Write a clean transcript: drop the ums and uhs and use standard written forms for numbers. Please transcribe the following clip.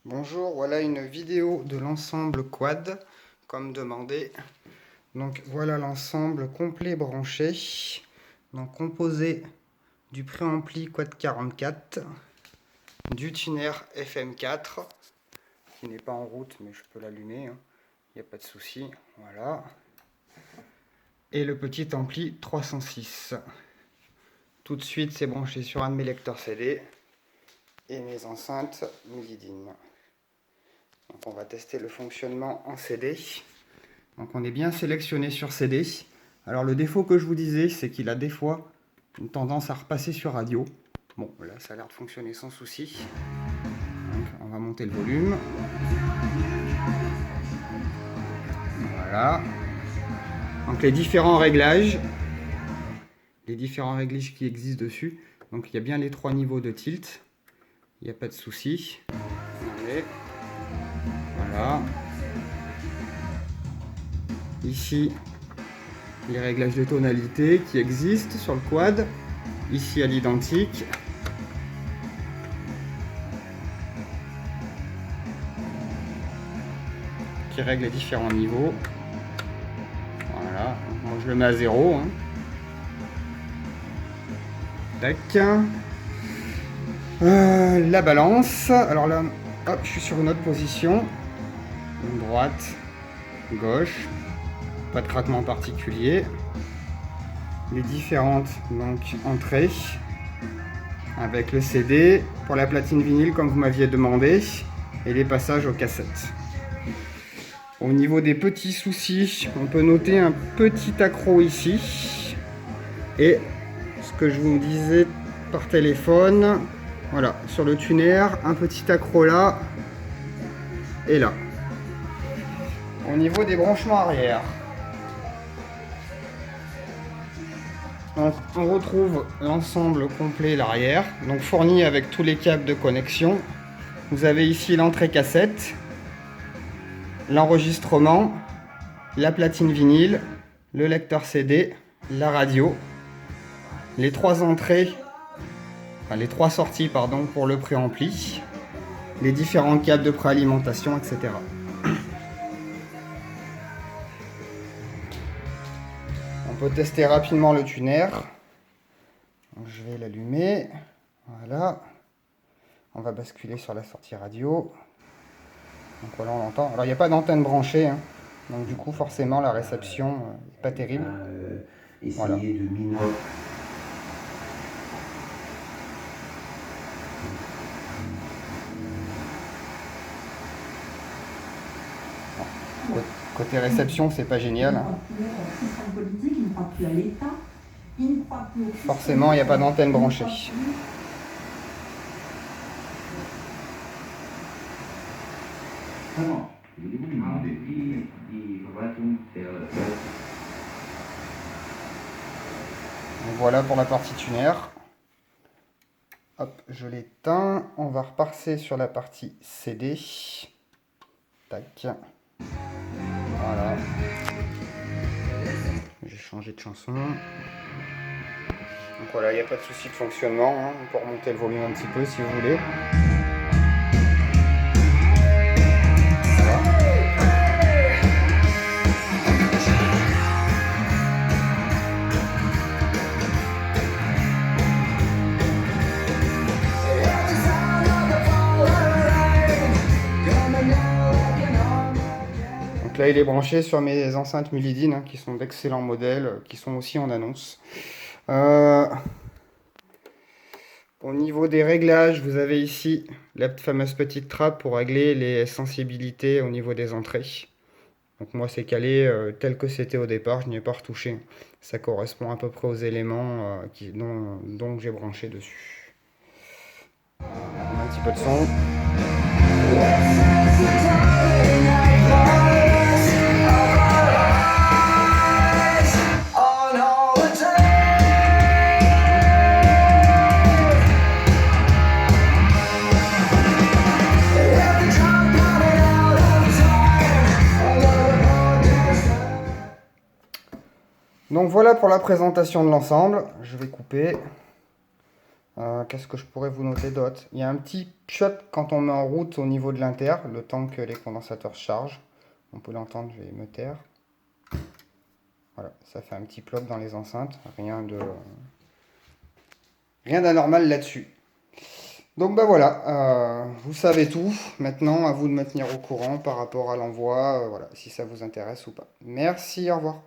Bonjour, voilà une vidéo de l'ensemble quad, comme demandé. Donc voilà l'ensemble complet branché, donc composé du préampli quad 44, du tuner FM4, qui n'est pas en route mais je peux l'allumer, il n'y a pas de souci, voilà. Et le petit ampli 306. Tout de suite c'est branché sur un de mes lecteurs CD et mes enceintes MIDI-DIN. Donc on va tester le fonctionnement en CD. Donc on est bien sélectionné sur CD. Alors le défaut que je vous disais, c'est qu'il a des fois une tendance à repasser sur radio. Bon, là ça a l'air de fonctionner sans souci. Donc on va monter le volume. Voilà. Donc les différents réglages qui existent dessus. Donc il y a bien les 3 niveaux de tilt. Il n'y a pas de souci. Voilà. Ici, les réglages de tonalité qui existent sur le quad. Ici à l'identique. Qui règle les différents niveaux. Voilà. Moi je le mets à 0. Tac. La balance. Alors là, hop, je suis sur une autre position. Droite, gauche. Pas de craquement particulier. Les différentes donc, entrées. Avec le CD pour la platine vinyle comme vous m'aviez demandé. Et les passages aux cassettes. Au niveau des petits soucis, on peut noter un petit accro ici. Et ce que je vous disais par téléphone, voilà, sur le tuner, un petit accro là et là. Au niveau des branchements arrière, donc on retrouve l'ensemble complet l'arrière, donc fourni avec tous les câbles de connexion. Vous avez ici l'entrée cassette, l'enregistrement, la platine vinyle, le lecteur CD, la radio, les 3 entrées, enfin les 3 sorties pardon, pour le préampli, les différents câbles de préalimentation, etc. On peut tester rapidement le tuner. Donc, je vais l'allumer. Voilà. On va basculer sur la sortie radio. Donc voilà, on entend. Alors il n'y a pas d'antenne branchée, donc du coup forcément la réception n'est pas terrible. Voilà. Côté réception, c'est pas génial. Forcément, il n'y a pas d'antenne branchée. Donc voilà pour la partie tuner. Hop, je l'éteins. On va repasser sur la partie CD. Tac. Voilà. J'ai changé de chanson. Donc voilà, il n'y a pas de souci de fonctionnement. On peut remonter le volume un petit peu si vous voulez. Donc là il est branché sur mes enceintes MIDI-DIN qui sont d'excellents modèles, qui sont aussi en annonce. Au niveau des réglages, vous avez ici la fameuse petite trappe pour régler les sensibilités au niveau des entrées. Donc moi c'est calé tel que c'était au départ, je n'y ai pas retouché. Ça correspond à peu près aux éléments dont j'ai branché dessus. On a un petit peu de son. Donc voilà pour la présentation de l'ensemble. Je vais couper. Qu'est-ce que je pourrais vous noter d'autre? Il y a un petit piot quand on met en route au niveau de l'inter, le temps que les condensateurs chargent. On peut l'entendre, je vais me taire. Voilà, ça fait un petit plop dans les enceintes. Rien d'anormal là-dessus. Donc bah voilà, vous savez tout. Maintenant, à vous de me tenir au courant par rapport à l'envoi, voilà, si ça vous intéresse ou pas. Merci, au revoir.